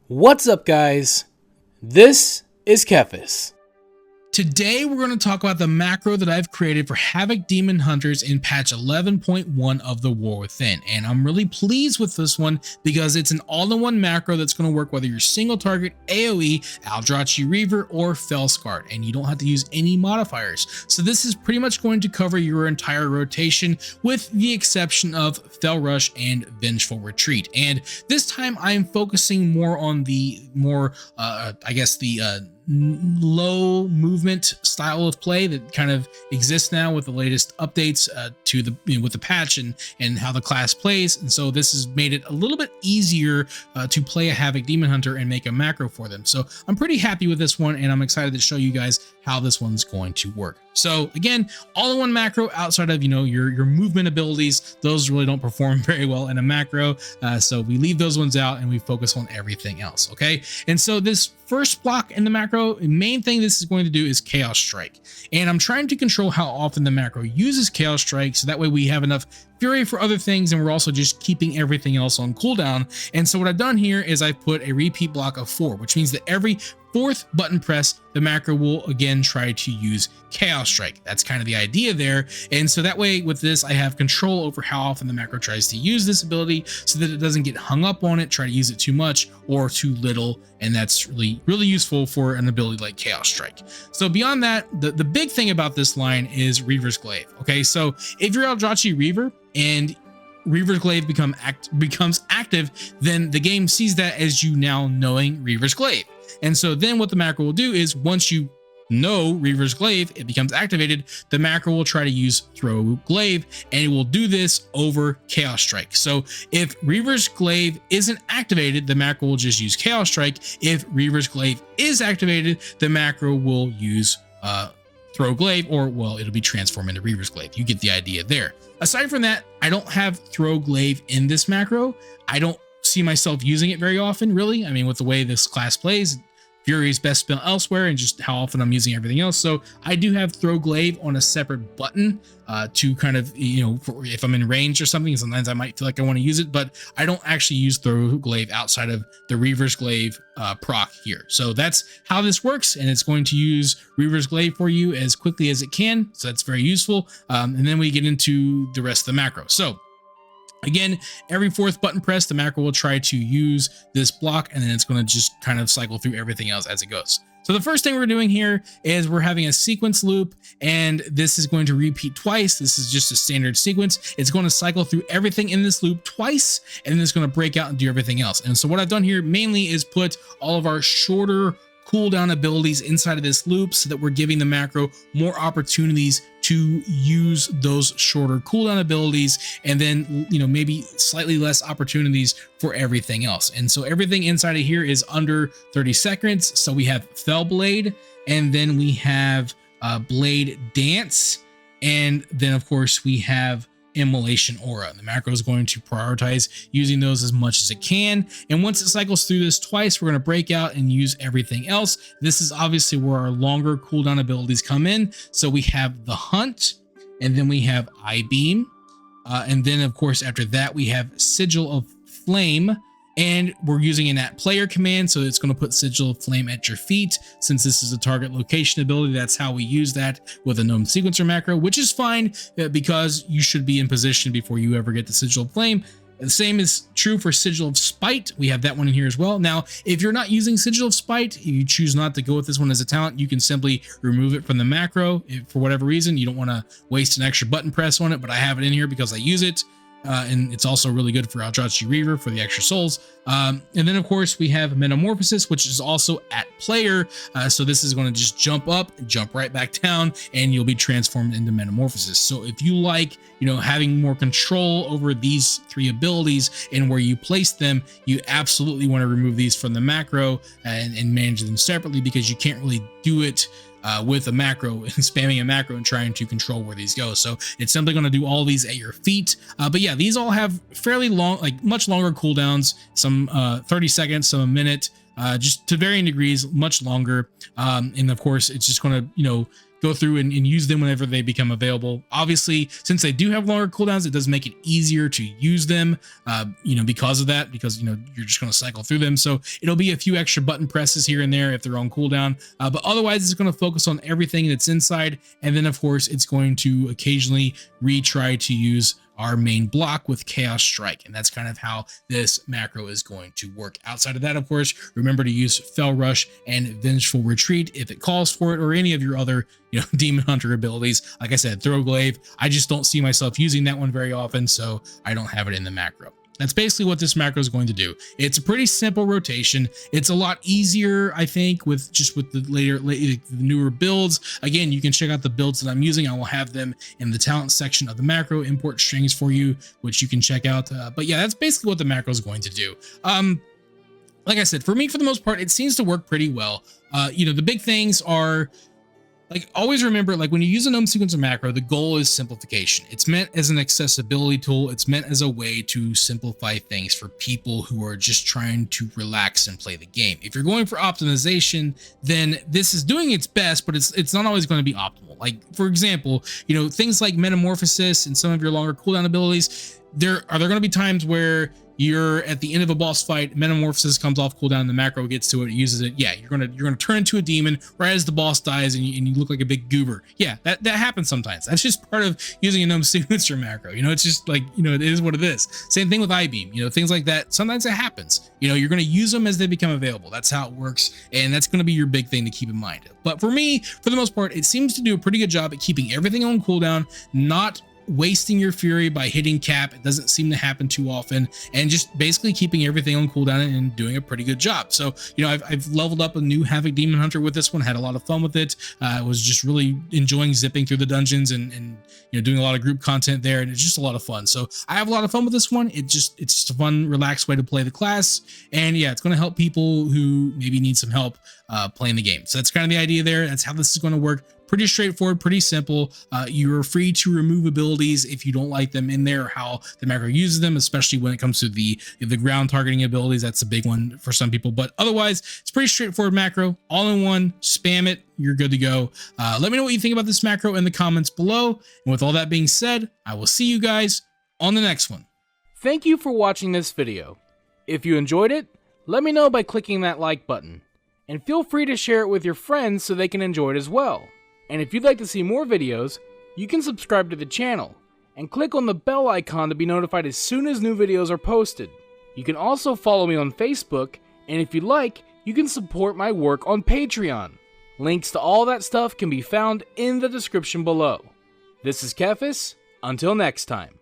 What's up, guys? This is Kephas. Today, we're going to talk about the macro that I've created for Havoc Demon Hunters in patch 11.1 of the War Within. And I'm really pleased with this one because it's an all-in-one macro that's going to work whether you're single target, AoE, Eldrazi Reaver, or Felskart, and you don't have to use any modifiers. So this is pretty much going to cover your entire rotation with the exception of Fel Rush and Vengeful Retreat. And this time I am focusing more on the low movement style of play that kind of exists now with the latest updates to the with the patch and how the class plays. And so this has made it a little bit easier to play a Havoc Demon Hunter and make a macro for them. So I'm pretty happy with this one, and I'm excited to show you guys how this one's going to work. So again, all-in-one macro outside of your movement abilities. Those really don't perform very well in a macro, so we leave those ones out and we focus on everything else. Okay, and so this first block in the macro, the main thing this is going to do is Chaos Strike, and I'm trying to control how often the macro uses Chaos Strike, so that way we have enough fury for other things, and we're also just keeping everything else on cooldown. And so what I've done here is I've put a repeat block of 4, which means that every 4th button press, the macro will again try to use Chaos Strike. That's kind of the idea there. And so that way with this, I have control over how often the macro tries to use this ability so that it doesn't get hung up on it, try to use it too much or too little. And that's really useful for an ability like Chaos Strike. So beyond that, the big thing about this line is Reaver's Glaive. Okay, so if you're Eldrazi Reaver and Reaver's Glaive becomes active, then the game sees that as you now knowing Reaver's Glaive. And so then what the macro will do is once you know Reaver's Glaive, it becomes activated, the macro will try to use Throw Glaive, and it will do this over Chaos Strike. So if Reaver's Glaive isn't activated, the macro will just use Chaos Strike. If Reaver's Glaive is activated, the macro will use Throw Glaive, or well, it'll be transformed into Reaver's Glaive. You get the idea there. Aside from that, I don't have Throw Glaive in this macro. I don't see myself using it very often, really. I mean, with the way this class plays, Fury is best spent elsewhere and just how often I'm using everything else. So I do have Throw Glaive on a separate button to kind of, for if I'm in range or something, sometimes I might feel like I want to use it, but I don't actually use Throw Glaive outside of the Reaver's Glaive proc here. So that's how this works, and it's going to use Reaver's Glaive for you as quickly as it can. So that's very useful. And then we get into the rest of the macro. So again, every 4th button press, the macro will try to use this block, and then it's going to just kind of cycle through everything else as it goes. So the first thing we're doing here is we're having a sequence loop, and this is going to repeat twice. This is just a standard sequence. It's going to cycle through everything in this loop twice, and then it's going to break out and do everything else. And so what I've done here mainly is put all of our shorter cooldown abilities inside of this loop so that we're giving the macro more opportunities to use those shorter cooldown abilities, and then maybe slightly less opportunities for everything else. And so everything inside of here is under 30 seconds. So we have Fell Blade, and then we have Blade Dance, and then of course we have Immolation Aura. The macro is going to prioritize using those as much as it can. And once it cycles through this twice, we're going to break out and use everything else. This is obviously where our longer cooldown abilities come in. So we have the Hunt, and then we have Eye Beam. And then of course, after that, we have Sigil of Flame, and we're using an @player command. So it's going to put Sigil of Flame at your feet. Since this is a target location ability, that's how we use that with a known sequencer macro, which is fine because you should be in position before you ever get the Sigil of Flame. The same is true for Sigil of Spite. We have that one in here as well. Now, if you're not using Sigil of Spite, if you choose not to go with this one as a talent, you can simply remove it from the macro. If for whatever reason, you don't want to waste an extra button press on it, but I have it in here because I use it. And it's also really good for Eldrazi Reaver for the extra souls. And then of course we have Metamorphosis, which is also @player. So this is going to just jump up and jump right back down, and you'll be transformed into Metamorphosis. So if you like, having more control over these 3 abilities and where you place them, you absolutely want to remove these from the macro and manage them separately, because you can't really do it with a macro and spamming a macro and trying to control where these go. So it's simply going to do all these at your feet. But yeah, these all have fairly long, much longer cooldowns, some 30 seconds, some a minute, just to varying degrees, much longer. And of course, it's just going to, go through and use them whenever they become available. Obviously, since they do have longer cooldowns, it does make it easier to use them, because of that, because, you're just going to cycle through them. So it'll be a few extra button presses here and there if they're on cooldown, but otherwise it's going to focus on everything that's inside. And then of course it's going to occasionally retry to use our main block with Chaos Strike. And that's kind of how this macro is going to work. Outside of that, of course, remember to use Fell Rush and Vengeful Retreat if it calls for it, or any of your other, Demon Hunter abilities. Like I said, Throw Glaive, I just don't see myself using that one very often, so I don't have it in the macro. That's basically what this macro is going to do. It's a pretty simple rotation. It's a lot easier, I think, with the newer builds. Again, you can check out the builds that I'm using. I will have them in the talent section of the macro import strings for you, which you can check out. But yeah, that's basically what the macro is going to do. Like I said, for me, for the most part, it seems to work pretty well. The big things are, like, always remember, like, when you use a gnome sequencer macro, the goal is simplification. It's meant as an accessibility tool. It's meant as a way to simplify things for people who are just trying to relax and play the game. If you're going for optimization, then this is doing its best, but it's not always going to be optimal. Like, for example, things like Metamorphosis and some of your longer cooldown abilities, there going to be times where you're at the end of a boss fight, Metamorphosis comes off cooldown, the macro gets to it, uses it. Yeah, you're gonna turn into a demon right as the boss dies, and you look like a big goober. Yeah, that happens sometimes. That's just part of using a gnome sequencer macro. It's just like, it is what it is. Same thing with I-beam. Things like that. Sometimes it happens. You're gonna use them as they become available. That's how it works, and that's gonna be your big thing to keep in mind. But for me, for the most part, it seems to do a pretty good job at keeping everything on cooldown, not wasting your fury by hitting cap. It doesn't seem to happen too often, and just basically keeping everything on cooldown and doing a pretty good job. So, I've leveled up a new Havoc Demon Hunter with this one, had a lot of fun with it. Was just really enjoying zipping through the dungeons and doing a lot of group content there, and it's just a lot of fun. So I have a lot of fun with this one. It's just a fun, relaxed way to play the class, and yeah, it's going to help people who maybe need some help playing the game. So that's kind of the idea there. That's how this is going to work. Pretty straightforward, pretty simple. You're free to remove abilities if you don't like them in there, or how the macro uses them, especially when it comes to the ground targeting abilities. That's a big one for some people, but otherwise it's pretty straightforward macro, all in one. Spam it, you're good to go. Let me know what you think about this macro in the comments below. And with all that being said, I will see you guys on the next one. Thank you for watching this video. If you enjoyed it, let me know by clicking that like button. And feel free to share it with your friends so they can enjoy it as well. And if you'd like to see more videos, you can subscribe to the channel and click on the bell icon to be notified as soon as new videos are posted. You can also follow me on Facebook, and if you'd like, you can support my work on Patreon. Links to all that stuff can be found in the description below. This is Kephas. Until next time.